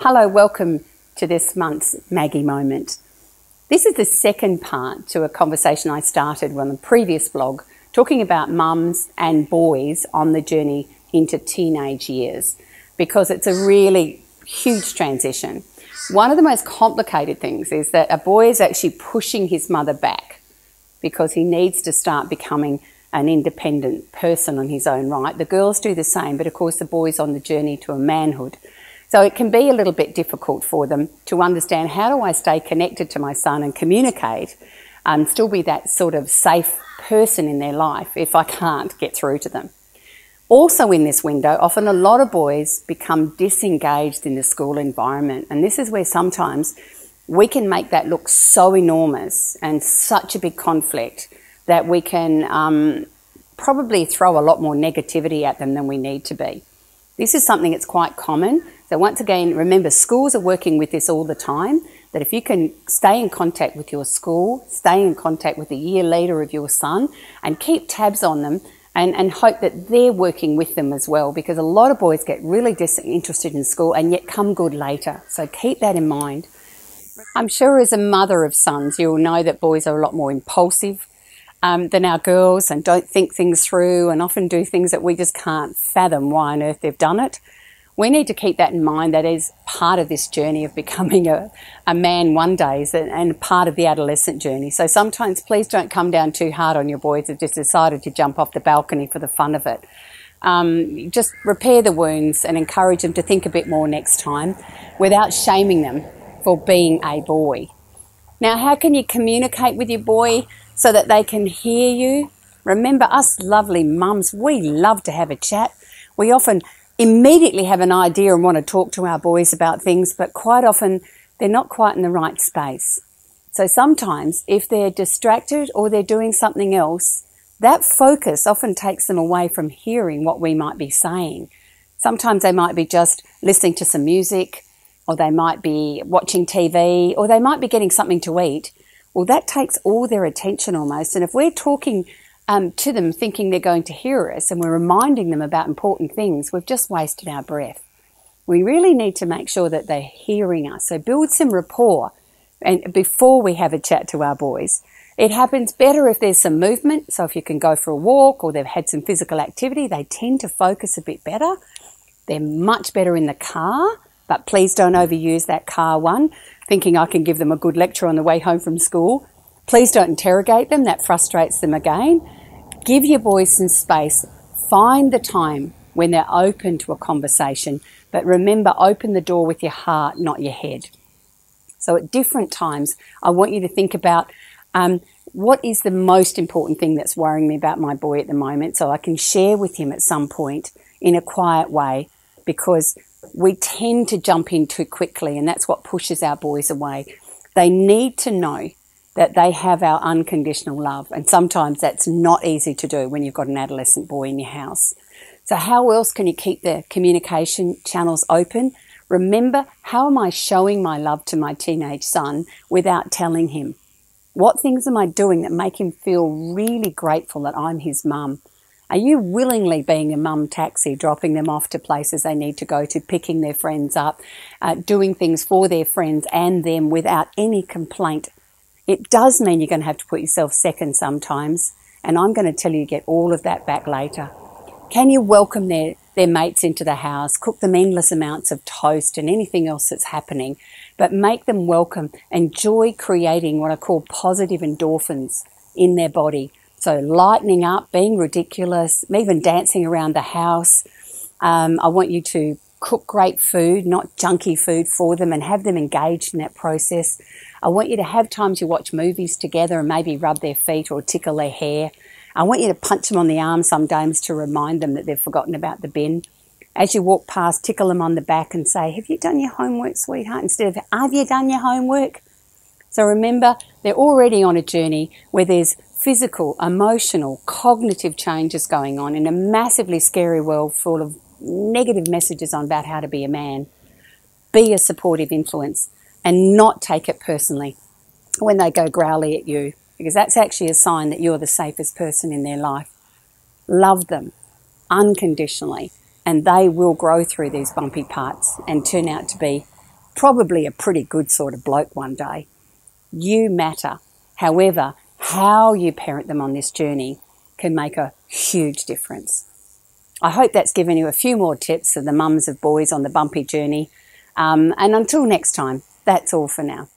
Hello, welcome to this month's Maggie Moment. This is the second part to a conversation I started on the previous blog talking about mums and boys on the journey into teenage years, because it's a really huge transition. One of the most complicated things is that a boy is actually pushing his mother back because he needs to start becoming an independent person on his own right. The girls do the same, but of course the boy's on the journey to a manhood. So it can be a little bit difficult for them to understand, how do I stay connected to my son and communicate and still be that sort of safe person in their life if I can't get through to them. Also in this window, often a lot of boys become disengaged in the school environment, and this is where sometimes we can make that look so enormous and such a big conflict that we can probably throw a lot more negativity at them than we need to be. This is something that's quite common. So once again, remember, schools are working with this all the time, that if you can stay in contact with your school, stay in contact with the year leader of your son and keep tabs on them and hope that they're working with them as well, because a lot of boys get really disinterested in school and yet come good later. So keep that in mind. I'm sure as a mother of sons, you'll know that boys are a lot more impulsive than our girls and don't think things through and often do things that we just can't fathom why on earth they've done it. We need to keep that in mind. That is part of this journey of becoming a man one day and part of the adolescent journey. So sometimes please don't come down too hard on your boys who've just decided to jump off the balcony for the fun of it. Just repair the wounds and encourage them to think a bit more next time without shaming them for being a boy. Now, how can you communicate with your boy so that they can hear you? Remember, us lovely mums, we love to have a chat. We often immediately have an idea and want to talk to our boys about things, but quite often they're not quite in the right space. So sometimes if they're distracted or they're doing something else, that focus often takes them away from hearing what we might be saying. Sometimes they might be just listening to some music, or they might be watching TV, or they might be getting something to eat. Well, that takes all their attention almost. And if we're talking to them thinking they're going to hear us and we're reminding them about important things, we've just wasted our breath. We really need to make sure that they're hearing us. So build some rapport and before we have a chat to our boys. It happens better if there's some movement. So if you can go for a walk or they've had some physical activity, they tend to focus a bit better. They're much better in the car, but please don't overuse that car one, thinking I can give them a good lecture on the way home from school. Please don't interrogate them. That frustrates them again. Give your boys some space. Find the time when they're open to a conversation. But remember, open the door with your heart, not your head. So at different times, I want you to think about what is the most important thing that's worrying me about my boy at the moment, so I can share with him at some point in a quiet way, because we tend to jump in too quickly and that's what pushes our boys away. They need to know that they have our unconditional love, and sometimes that's not easy to do when you've got an adolescent boy in your house. So how else can you keep the communication channels open? Remember, how am I showing my love to my teenage son without telling him? What things am I doing that make him feel really grateful that I'm his mum? Are you willingly being a mum taxi, dropping them off to places they need to go to, picking their friends up, doing things for their friends and them without any complaint? It does mean you're going to have to put yourself second sometimes, and I'm going to tell you to get all of that back later. Can you welcome their mates into the house, cook them endless amounts of toast and anything else that's happening, but make them welcome. Enjoy creating what I call positive endorphins in their body. So lightening up, being ridiculous, even dancing around the house. I want you to cook great food, not junky food for them, and have them engaged in that process. I want you to have times you watch movies together and maybe rub their feet or tickle their hair. I want you to punch them on the arm sometimes to remind them that they've forgotten about the bin. As you walk past, tickle them on the back and say, "Have you done your homework, sweetheart?" instead of, "Have you done your homework?" So remember, they're already on a journey where there's physical, emotional, cognitive changes going on in a massively scary world full of negative messages on about how to be a man. Be a supportive influence and not take it personally when they go growly at you, because that's actually a sign that you're the safest person in their life. Love them unconditionally, and they will grow through these bumpy parts and turn out to be probably a pretty good sort of bloke one day. You matter. However, how you parent them on this journey can make a huge difference. I hope that's given you a few more tips for the mums of boys on the bumpy journey. And until next time, that's all for now.